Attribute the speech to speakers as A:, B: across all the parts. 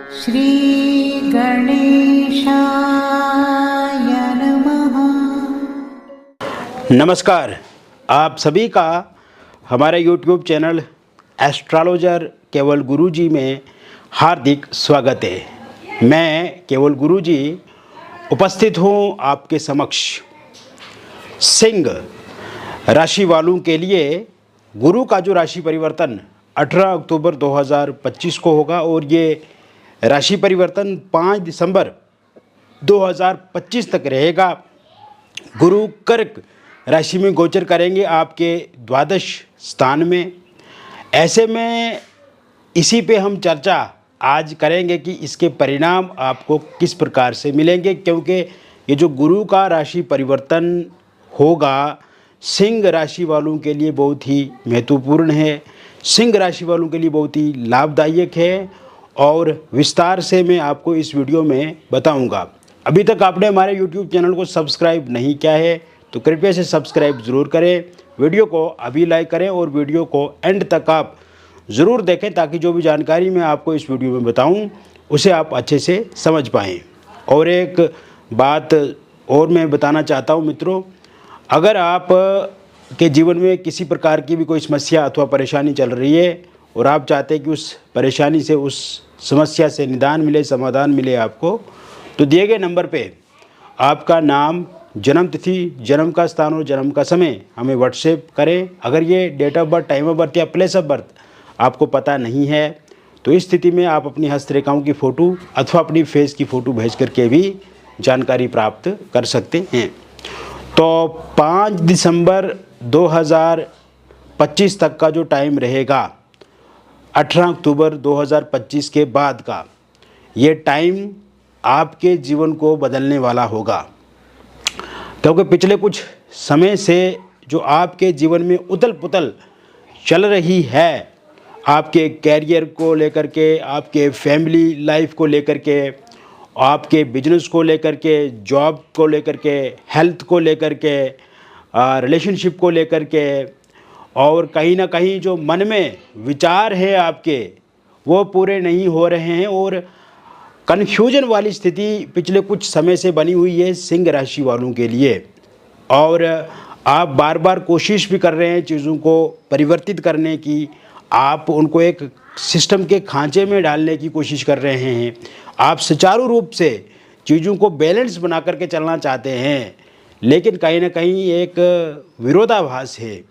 A: श्री गणेशाय नमः।
B: नमस्कार, आप सभी का हमारे YouTube चैनल एस्ट्रोलॉजर केवल गुरुजी में हार्दिक स्वागत है। मैं केवल गुरुजी उपस्थित हूँ आपके समक्ष। सिंह राशि वालों के लिए गुरु का जो राशि परिवर्तन 18 अक्टूबर 2025 को होगा और ये राशि परिवर्तन 5 दिसंबर 2025 तक रहेगा। गुरु कर्क राशि में गोचर करेंगे आपके द्वादश स्थान में। ऐसे में इसी पे हम चर्चा आज करेंगे कि इसके परिणाम आपको किस प्रकार से मिलेंगे, क्योंकि ये जो गुरु का राशि परिवर्तन होगा सिंह राशि वालों के लिए बहुत ही महत्वपूर्ण है, सिंह राशि वालों के लिए बहुत ही लाभदायक है और विस्तार से मैं आपको इस वीडियो में बताऊंगा। अभी तक आपने हमारे YouTube चैनल को सब्सक्राइब नहीं किया है तो कृपया से सब्सक्राइब ज़रूर करें, वीडियो को अभी लाइक करें और वीडियो को एंड तक आप ज़रूर देखें ताकि जो भी जानकारी मैं आपको इस वीडियो में बताऊं उसे आप अच्छे से समझ पाएँ। और एक बात और मैं बताना चाहता हूं मित्रों, अगर आप के जीवन में किसी प्रकार की भी कोई समस्या अथवा परेशानी चल रही है और आप चाहते हैं कि उस परेशानी से, उस समस्या से निदान मिले, समाधान मिले आपको, तो दिए गए नंबर पे आपका नाम, जन्म तिथि, जन्म का स्थान और जन्म का समय हमें व्हाट्सएप करें। अगर ये date of birth, time of birth या प्लेस ऑफ बर्थ आपको पता नहीं है तो इस स्थिति में आप अपनी हस्तरेखाओं की फ़ोटो अथवा अपनी फेस की फ़ोटो भेज करके भी जानकारी प्राप्त कर सकते हैं। तो 5 दिसंबर 2025 तक का जो टाइम रहेगा, 18 अक्टूबर 2025 के बाद का ये टाइम आपके जीवन को बदलने वाला होगा, क्योंकि पिछले कुछ समय से जो आपके जीवन में उथल पुथल चल रही है, आपके कैरियर को लेकर के, आपके फैमिली लाइफ को लेकर के, आपके बिजनेस को लेकर के, जॉब को लेकर के, हेल्थ को लेकर के, रिलेशनशिप को लेकर के, और कहीं ना कहीं जो मन में विचार है आपके वो पूरे नहीं हो रहे हैं और कन्फ्यूजन वाली स्थिति पिछले कुछ समय से बनी हुई है सिंह राशि वालों के लिए। और आप बार बार कोशिश भी कर रहे हैं चीज़ों को परिवर्तित करने की, आप उनको एक सिस्टम के खांचे में डालने की कोशिश कर रहे हैं, आप सुचारू रूप से चीज़ों को बैलेंस बना करके चलना चाहते हैं, लेकिन कहीं ना कहीं एक विरोधाभास है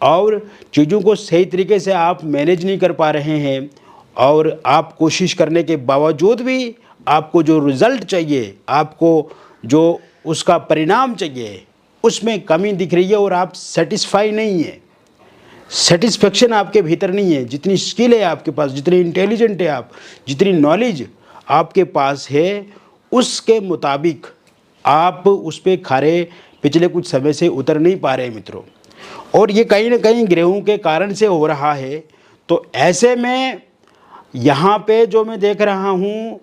B: और चीज़ों को सही तरीके से आप मैनेज नहीं कर पा रहे हैं और आप कोशिश करने के बावजूद भी आपको जो रिज़ल्ट चाहिए, आपको जो उसका परिणाम चाहिए, उसमें कमी दिख रही है और आप सेटिस्फाई नहीं है, सेटिस्फेक्शन आपके भीतर नहीं है। जितनी स्किल है आपके पास, जितनी इंटेलिजेंट है आप, जितनी नॉलेज आपके पास है, उसके मुताबिक आप उस पर खरे पिछले कुछ समय से उतर नहीं पा रहे मित्रों, और ये कहीं ना कहीं ग्रहों के कारण से हो रहा है। तो ऐसे में यहाँ पे जो मैं देख रहा हूँ,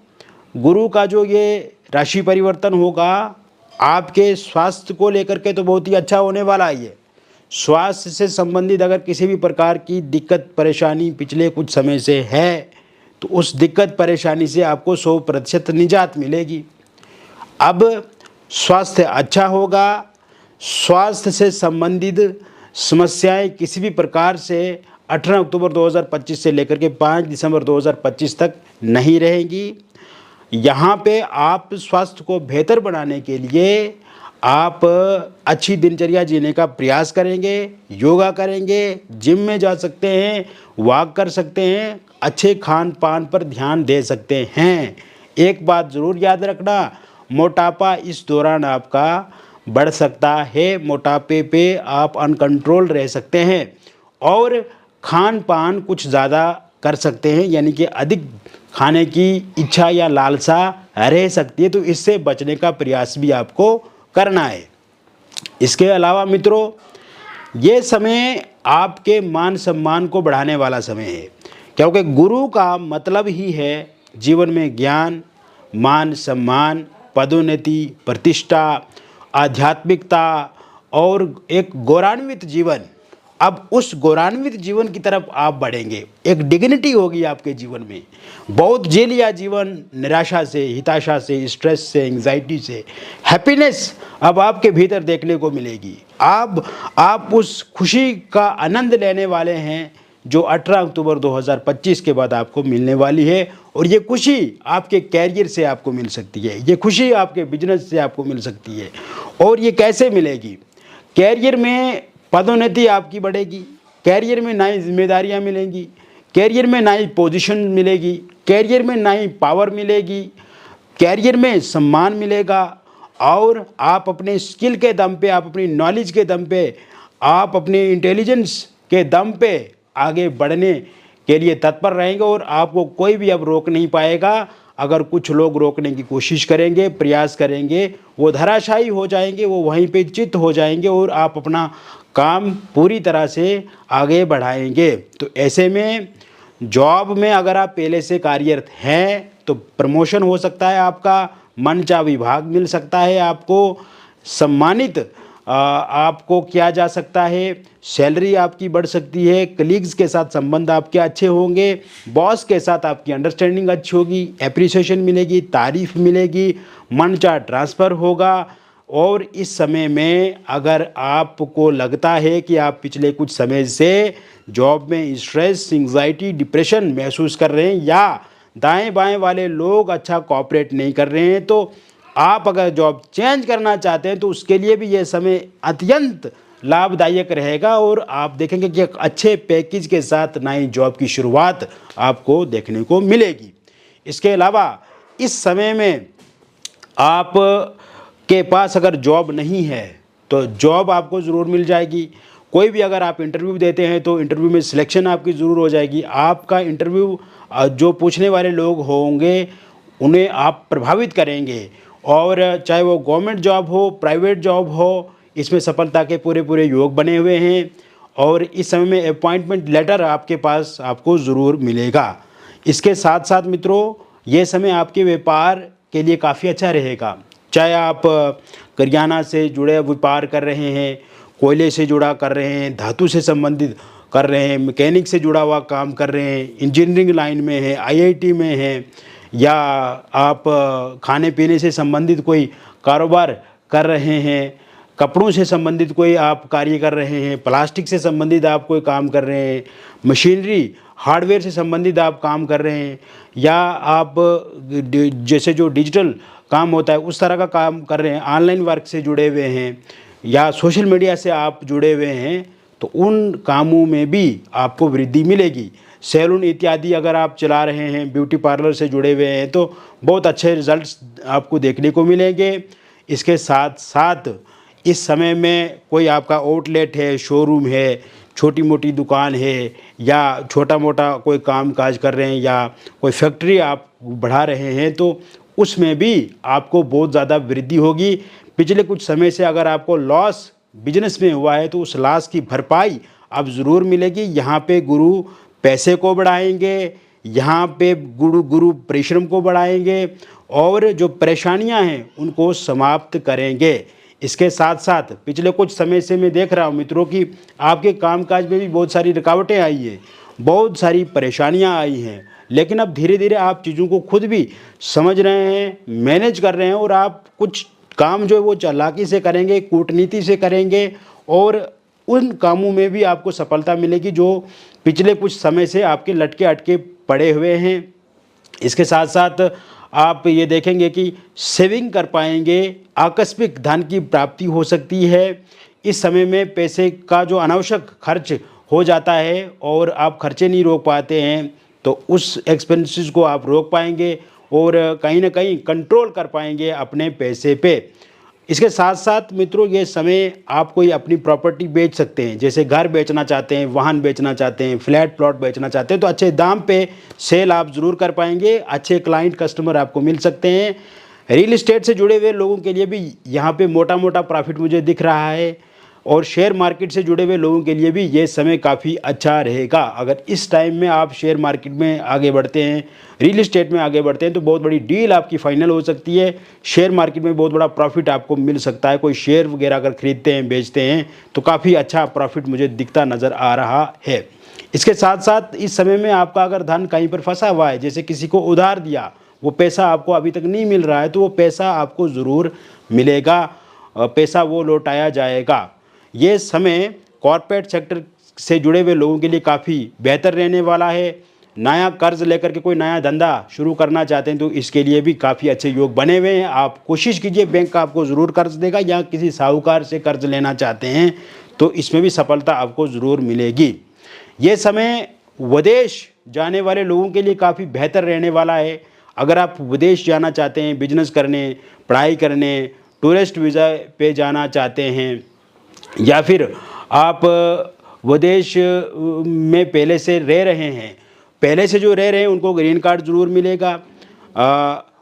B: गुरु का जो ये राशि परिवर्तन होगा आपके स्वास्थ्य को लेकर के तो बहुत ही अच्छा होने वाला है। ये स्वास्थ्य से संबंधित अगर किसी भी प्रकार की दिक्कत परेशानी पिछले कुछ समय से है तो उस दिक्कत परेशानी से आपको 100% निजात मिलेगी। अब स्वास्थ्य अच्छा होगा, स्वास्थ्य से संबंधित समस्याएं किसी भी प्रकार से 18 अक्टूबर 2025 से लेकर के 5 दिसंबर 2025 तक नहीं रहेंगी। यहाँ पे आप स्वास्थ्य को बेहतर बनाने के लिए आप अच्छी दिनचर्या जीने का प्रयास करेंगे, योगा करेंगे, जिम में जा सकते हैं, वॉक कर सकते हैं, अच्छे खान पान पर ध्यान दे सकते हैं। एक बात ज़रूर याद रखना, मोटापा इस दौरान आपका बढ़ सकता है, मोटापे पे आप अनकंट्रोल रह सकते हैं और खान पान कुछ ज़्यादा कर सकते हैं, यानी कि अधिक खाने की इच्छा या लालसा रह सकती है, तो इससे बचने का प्रयास भी आपको करना है। इसके अलावा मित्रों, ये समय आपके मान सम्मान को बढ़ाने वाला समय है, क्योंकि गुरु का मतलब ही है जीवन में ज्ञान, मान सम्मान, पदोन्नति, प्रतिष्ठा, आध्यात्मिकता और एक गौरवान्वित जीवन अब उस गौरवान्वित जीवन की तरफ आप बढ़ेंगे, एक डिग्निटी होगी आपके जीवन में। बहुत जी लिया जीवन निराशा से, हिताशा से, स्ट्रेस से, एंग्जाइटी से, हैप्पीनेस अब आपके भीतर देखने को मिलेगी। आप उस खुशी का आनंद लेने वाले हैं जो 18 अक्टूबर 2025 के बाद आपको मिलने वाली है। और ये खुशी आपके कैरियर से आपको मिल सकती है, ये खुशी आपके बिजनेस से आपको मिल सकती है। और ये कैसे मिलेगी? कैरियर में पदोन्नति आपकी बढ़ेगी, कैरियर में नई जिम्मेदारियां मिलेंगी, कैरियर में नई पोजीशन मिलेगी, कैरियर में नई पावर मिलेगी, कैरियर में सम्मान मिलेगा। और आप अपने स्किल के दम पे, आप अपनी नॉलेज के दम पे, आप अपने इंटेलिजेंस के दम पे आगे बढ़ने के लिए तत्पर रहेंगे और आपको कोई भी अब रोक नहीं पाएगा। अगर कुछ लोग रोकने की कोशिश करेंगे, प्रयास करेंगे, वो धराशायी हो जाएंगे, वो वहीं पे चित हो जाएंगे और आप अपना काम पूरी तरह से आगे बढ़ाएंगे। तो ऐसे में जॉब में अगर आप पहले से कार्यरत हैं तो प्रमोशन हो सकता है, आपका मनचाहा विभाग मिल सकता है, आपको सम्मानित आपको किया जा सकता है, सैलरी आपकी बढ़ सकती है, कलीग्स के साथ संबंध आपके अच्छे होंगे, बॉस के साथ आपकी अंडरस्टैंडिंग अच्छी होगी, एप्रिसिएशन मिलेगी, तारीफ मिलेगी, मनचाहा ट्रांसफ़र होगा। और इस समय में अगर आपको लगता है कि आप पिछले कुछ समय से जॉब में स्ट्रेस, एंग्जाइटी, डिप्रेशन महसूस कर रहे हैं या दाएं बाएं वाले लोग अच्छा कोऑपरेट नहीं कर रहे हैं, तो आप अगर जॉब चेंज करना चाहते हैं तो उसके लिए भी ये समय अत्यंत लाभदायक रहेगा। और आप देखेंगे कि एक अच्छे पैकेज के साथ नई जॉब की शुरुआत आपको देखने को मिलेगी। इसके अलावा इस समय में आप के पास अगर जॉब नहीं है तो जॉब आपको ज़रूर मिल जाएगी। कोई भी अगर आप इंटरव्यू देते हैं तो इंटरव्यू में सिलेक्शन आपकी ज़रूर हो जाएगी। आपका इंटरव्यू जो पूछने वाले लोग होंगे उन्हें आप प्रभावित करेंगे। और चाहे वो गवर्नमेंट जॉब हो, प्राइवेट जॉब हो, इसमें सफलता के पूरे पूरे योग बने हुए हैं। और इस समय में अपॉइंटमेंट लेटर आपके पास आपको ज़रूर मिलेगा। इसके साथ साथ मित्रों, ये समय आपके व्यापार के लिए काफ़ी अच्छा रहेगा। चाहे आप करियाना से जुड़े व्यापार कर रहे हैं, कोयले से जुड़ा कर रहे हैं, धातु से संबंधित कर रहे हैं, मैकेनिक से जुड़ा हुआ काम कर रहे हैं, इंजीनियरिंग लाइन में है, आईआईटी में है, या आप खाने पीने से संबंधित कोई कारोबार कर रहे हैं, कपड़ों से संबंधित कोई आप कार्य कर रहे हैं, प्लास्टिक से संबंधित आप कोई काम कर रहे हैं, मशीनरी हार्डवेयर से संबंधित आप काम कर रहे हैं, या आप जैसे जो डिजिटल काम होता है उस तरह का काम कर रहे हैं, ऑनलाइन वर्क से जुड़े हुए हैं, या सोशल मीडिया से आप जुड़े हुए हैं, तो उन कामों में भी आपको वृद्धि मिलेगी। सैलून इत्यादि अगर आप चला रहे हैं, ब्यूटी पार्लर से जुड़े हुए हैं, तो बहुत अच्छे रिजल्ट्स आपको देखने को मिलेंगे। इसके साथ साथ इस समय में कोई आपका आउटलेट है, शोरूम है, छोटी मोटी दुकान है, या छोटा मोटा कोई काम काज कर रहे हैं, या कोई फैक्ट्री आप बढ़ा रहे हैं, तो उसमें भी आपको बहुत ज़्यादा वृद्धि होगी। पिछले कुछ समय से अगर आपको लॉस बिजनेस में हुआ है तो उस लॉस की भरपाई अब ज़रूर मिलेगी। यहाँ पे गुरु पैसे को बढ़ाएंगे, यहाँ पे गुरु परिश्रम को बढ़ाएंगे और जो परेशानियाँ हैं उनको समाप्त करेंगे। इसके साथ साथ पिछले कुछ समय से मैं देख रहा हूँ मित्रों कि आपके कामकाज में भी बहुत सारी रुकावटें आई हैं, बहुत सारी परेशानियाँ आई हैं, लेकिन अब धीरे धीरे आप चीज़ों को खुद भी समझ रहे हैं, मैनेज कर रहे हैं, और आप कुछ काम जो है वो चालाकी से करेंगे, कूटनीति से करेंगे, और उन कामों में भी आपको सफलता मिलेगी जो पिछले कुछ समय से आपके लटके अटके पड़े हुए हैं। इसके साथ साथ आप ये देखेंगे कि सेविंग कर पाएंगे, आकस्मिक धन की प्राप्ति हो सकती है। इस समय में पैसे का जो अनावश्यक खर्च हो जाता है और आप खर्चे नहीं रोक पाते हैं, तो उस एक्सपेंसेस को आप रोक पाएंगे और कहीं ना कहीं कंट्रोल कर पाएंगे अपने पैसे पे। इसके साथ साथ मित्रों, ये समय आप कोई अपनी प्रॉपर्टी बेच सकते हैं, जैसे घर बेचना चाहते हैं, वाहन बेचना चाहते हैं, फ्लैट प्लॉट बेचना चाहते हैं, तो अच्छे दाम पे सेल आप ज़रूर कर पाएंगे, अच्छे क्लाइंट कस्टमर आपको मिल सकते हैं। रियल इस्टेट से जुड़े हुए लोगों के लिए भी यहाँ पे मोटा मोटा प्रॉफिट मुझे दिख रहा है। और शेयर मार्केट से जुड़े हुए लोगों के लिए भी ये समय काफ़ी अच्छा रहेगा। अगर इस टाइम में आप शेयर मार्केट में आगे बढ़ते हैं, रियल इस्टेट में आगे बढ़ते हैं, तो बहुत बड़ी डील आपकी फाइनल हो सकती है। शेयर मार्केट में बहुत बड़ा प्रॉफिट आपको मिल सकता है। कोई शेयर वगैरह अगर खरीदते हैं, बेचते हैं, तो काफ़ी अच्छा प्रॉफिट मुझे दिखता नज़र आ रहा है। इसके साथ साथ इस समय में आपका अगर धन कहीं पर फंसा हुआ है, जैसे किसी को उधार दिया, वो पैसा आपको अभी तक नहीं मिल रहा है, तो वो पैसा आपको ज़रूर मिलेगा, पैसा वो लौटाया जाएगा। ये समय कॉरपोरेट सेक्टर से जुड़े हुए लोगों के लिए काफ़ी बेहतर रहने वाला है। नया कर्ज लेकर के कोई नया धंधा शुरू करना चाहते हैं, तो इसके लिए भी काफ़ी अच्छे योग बने हुए हैं। आप कोशिश कीजिए, बैंक आपको ज़रूर कर्ज देगा, या किसी साहूकार से कर्ज लेना चाहते हैं तो इसमें भी सफलता आपको ज़रूर मिलेगी। ये समय विदेश जाने वाले लोगों के लिए काफ़ी बेहतर रहने वाला है। अगर आप विदेश जाना चाहते हैं, बिजनेस करने, पढ़ाई करने, टूरिस्ट वीज़ा पे जाना चाहते हैं, या फिर आप विदेश में पहले से रह रहे हैं, पहले से जो रह रहे हैं उनको ग्रीन कार्ड ज़रूर मिलेगा।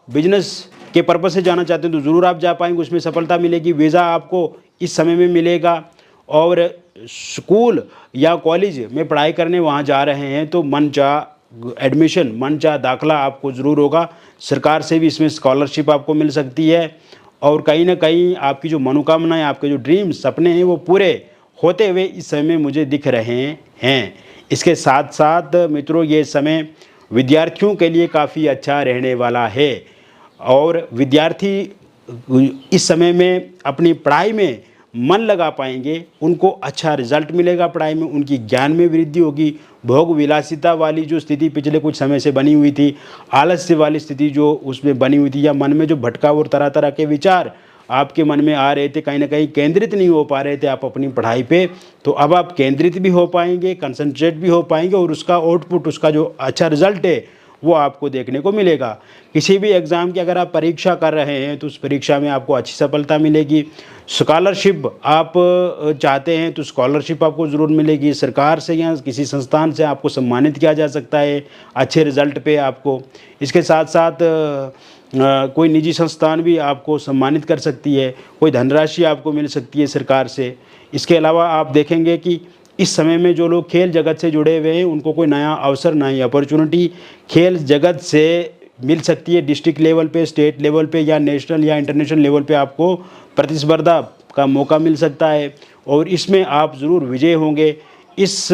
B: बिजनेस के पर्पज़ से जाना चाहते हैं तो ज़रूर आप जा पाएंगे, उसमें सफलता मिलेगी। वीज़ा आपको इस समय में मिलेगा। और स्कूल या कॉलेज में पढ़ाई करने वहाँ जा रहे हैं तो मनचाहा एडमिशन, मनचाहा दाखला आपको ज़रूर होगा। सरकार से भी इसमें स्कॉलरशिप आपको मिल सकती है। और कहीं ना कहीं आपकी जो मनोकामनाएं, आपके जो ड्रीम्स, सपने हैं, वो पूरे होते हुए इस समय मुझे दिख रहे हैं। इसके साथ साथ मित्रों, ये समय विद्यार्थियों के लिए काफ़ी अच्छा रहने वाला है। और विद्यार्थी इस समय में अपनी पढ़ाई में मन लगा पाएंगे, उनको अच्छा रिजल्ट मिलेगा पढ़ाई में, उनकी ज्ञान में वृद्धि होगी। भोग विलासिता वाली जो स्थिति पिछले कुछ समय से बनी हुई थी, आलस्य वाली स्थिति जो उसमें बनी हुई थी, या मन में जो भटकाव और तरह तरह के विचार आपके मन में आ रहे थे, कहीं ना कहीं केंद्रित नहीं हो पा रहे थे आप अपनी पढ़ाई पे, तो अब आप केंद्रित भी हो पाएंगे, कंसंट्रेट भी हो पाएंगे, और उसका आउटपुट, उसका जो अच्छा रिजल्ट है वो आपको देखने को मिलेगा। किसी भी एग्ज़ाम की अगर आप परीक्षा कर रहे हैं तो उस परीक्षा में आपको अच्छी सफलता मिलेगी। स्कॉलरशिप आप चाहते हैं तो स्कॉलरशिप आपको ज़रूर मिलेगी। सरकार से या किसी संस्थान से आपको सम्मानित किया जा सकता है अच्छे रिज़ल्ट पे आपको। इसके साथ साथ कोई निजी संस्थान भी आपको सम्मानित कर सकती है, कोई धनराशि आपको मिल सकती है सरकार से। इसके अलावा आप देखेंगे कि इस समय में जो लोग खेल जगत से जुड़े हुए हैं उनको कोई नया अवसर, नई अपॉर्चुनिटी खेल जगत से मिल सकती है। डिस्ट्रिक्ट लेवल पे, स्टेट लेवल पे, या नेशनल या इंटरनेशनल लेवल पे आपको प्रतिस्पर्धा का मौका मिल सकता है, और इसमें आप ज़रूर विजय होंगे। इस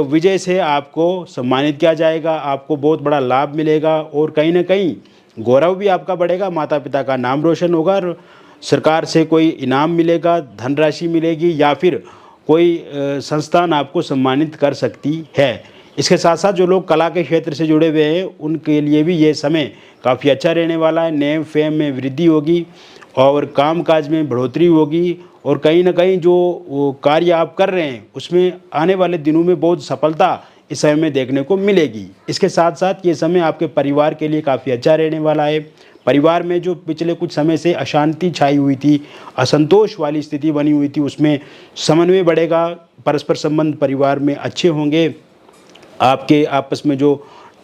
B: विजय से आपको सम्मानित किया जाएगा, आपको बहुत बड़ा लाभ मिलेगा, और कहीं ना कहीं गौरव भी आपका बढ़ेगा, माता पिता का नाम रोशन होगा, और सरकार से कोई इनाम मिलेगा, धनराशि मिलेगी, या फिर कोई संस्थान आपको सम्मानित कर सकती है। इसके साथ साथ जो लोग कला के क्षेत्र से जुड़े हुए हैं उनके लिए भी ये समय काफ़ी अच्छा रहने वाला है। नेम फेम में वृद्धि होगी, और कामकाज में बढ़ोतरी होगी, और कहीं ना कहीं जो कार्य आप कर रहे हैं उसमें आने वाले दिनों में बहुत सफलता इस समय में देखने को मिलेगी। इसके साथ साथ ये समय आपके परिवार के लिए काफ़ी अच्छा रहने वाला है। परिवार में जो पिछले कुछ समय से अशांति छाई हुई थी, असंतोष वाली स्थिति बनी हुई थी, उसमें समन्वय बढ़ेगा, परस्पर संबंध परिवार में अच्छे होंगे, आपके आपस में जो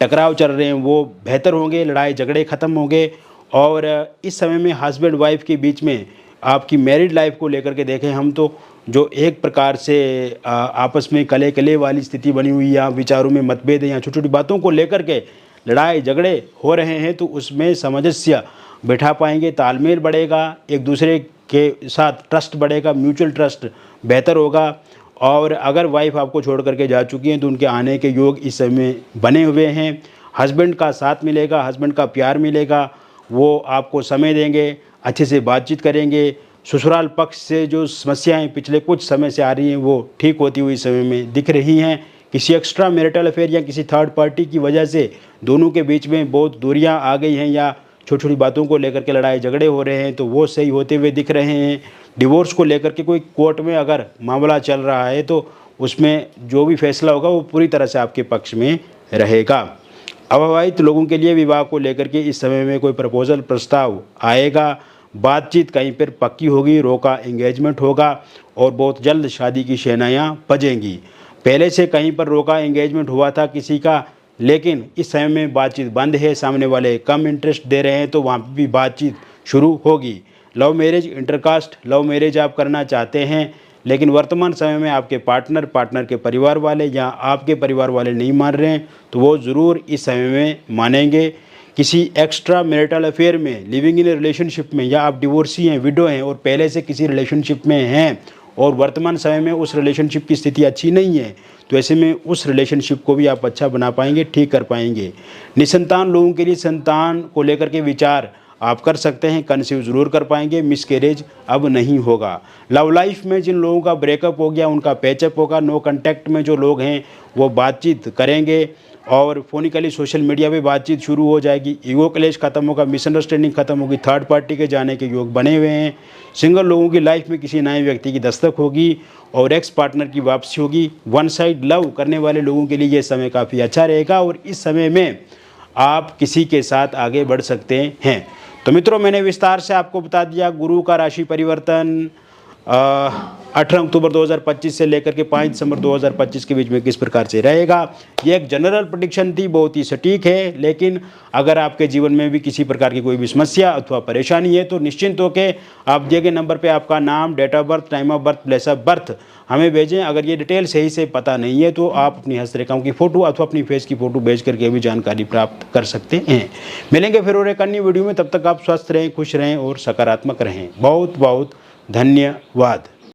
B: टकराव चल रहे हैं वो बेहतर होंगे, लड़ाई झगड़े ख़त्म होंगे। और इस समय में हस्बैंड वाइफ के बीच में आपकी मैरिड लाइफ को लेकर के देखें हम तो जो एक प्रकार से आपस में कले कले वाली स्थिति बनी हुई, या विचारों में मतभेद है, या छोटी छोटी बातों को लेकर के लड़ाई झगड़े हो रहे हैं, तो उसमें सामंजस्य बैठा पाएंगे, तालमेल बढ़ेगा, एक दूसरे के साथ ट्रस्ट बढ़ेगा, म्यूचुअल ट्रस्ट बेहतर होगा। और अगर वाइफ आपको छोड़ करके जा चुकी हैं तो उनके आने के योग इस समय बने हुए हैं। हस्बैंड का साथ मिलेगा, हस्बैंड का प्यार मिलेगा, वो आपको समय देंगे, अच्छे से बातचीत करेंगे। ससुराल पक्ष से जो समस्याएं पिछले कुछ समय से आ रही हैं वो ठीक होती हुई समय में दिख रही हैं। किसी एक्स्ट्रा मैरिटल अफेयर या किसी थर्ड पार्टी की वजह से दोनों के बीच में बहुत दूरियां आ गई हैं, या छोटी छोटी बातों को लेकर के लड़ाई झगड़े हो रहे हैं, तो वो सही होते हुए दिख रहे हैं। डिवोर्स को लेकर के कोई कोर्ट में अगर मामला चल रहा है तो उसमें जो भी फैसला होगा वो पूरी तरह से आपके पक्ष में रहेगा। अविवाहित लोगों के लिए विवाह को लेकर के इस समय में कोई प्रपोजल प्रस्ताव आएगा, बातचीत कहीं पर पक्की होगी, रोका एंगेजमेंट होगा, और बहुत जल्द शादी की शहनाइयाँ बजेंगी। पहले से कहीं पर रोका एंगेजमेंट हुआ था किसी का, लेकिन इस समय में बातचीत बंद है, सामने वाले कम इंटरेस्ट दे रहे हैं, तो वहाँ भी बातचीत शुरू होगी। Love marriage, intercaste love marriage आप करना चाहते हैं, लेकिन वर्तमान समय में आपके पार्टनर के परिवार वाले या आपके परिवार वाले नहीं मान रहे हैं, तो वो ज़रूर इस समय में मानेंगे। किसी एक्स्ट्रा मैरिटल अफेयर में, लिविंग इन ए रिलेशनशिप में, या आप डिवोर्सी हैं, विडो हैं और पहले से किसी रिलेशनशिप में हैं और वर्तमान समय में उस रिलेशनशिप की स्थिति अच्छी नहीं है, तो ऐसे में उस रिलेशनशिप को भी आप अच्छा बना पाएंगे, ठीक कर पाएंगे। निसंतान लोगों के लिए संतान को लेकर के विचार आप कर सकते हैं, कंसीव ज़रूर कर पाएंगे, मिसकैरेज अब नहीं होगा। लव लाइफ में जिन लोगों का ब्रेकअप हो गया उनका पैचअप होगा। नो कांटेक्ट में जो लोग हैं वो बातचीत करेंगे और फोनिकली सोशल मीडिया पे बातचीत शुरू हो जाएगी। ईगो क्लेश खत्म होगा, मिसअंडरस्टैंडिंग खत्म होगी, थर्ड पार्टी के जाने के योग बने हुए हैं। सिंगल लोगों की लाइफ में किसी नए व्यक्ति की दस्तक होगी और एक्स पार्टनर की वापसी होगी। वन साइड लव करने वाले लोगों के लिए ये समय काफ़ी अच्छा रहेगा और इस समय में आप किसी के साथ आगे बढ़ सकते हैं। तो मित्रों, मैंने विस्तार से आपको बता दिया गुरु का राशि परिवर्तन 18 अक्टूबर 2025 से लेकर के 5 दिसंबर 2025 के बीच में किस प्रकार से रहेगा। ये एक जनरल प्रेडिक्शन थी, बहुत ही सटीक है, लेकिन अगर आपके जीवन में भी किसी प्रकार की कोई भी समस्या अथवा परेशानी है तो निश्चिंत होकर आप दिए गए नंबर पे आपका नाम, date of birth, time of birth, place of birth हमें भेजें। अगर ये डिटेल सही से पता नहीं है तो आप अपनी हस्तरेखाओं की फ़ोटो अथवा अपनी फेस की फ़ोटो भेज करके भी जानकारी प्राप्त कर सकते हैं। मिलेंगे फिर और एक अन्य वीडियो में, तब तक आप स्वस्थ रहें, खुश रहें और सकारात्मक रहें। बहुत बहुत धन्यवाद।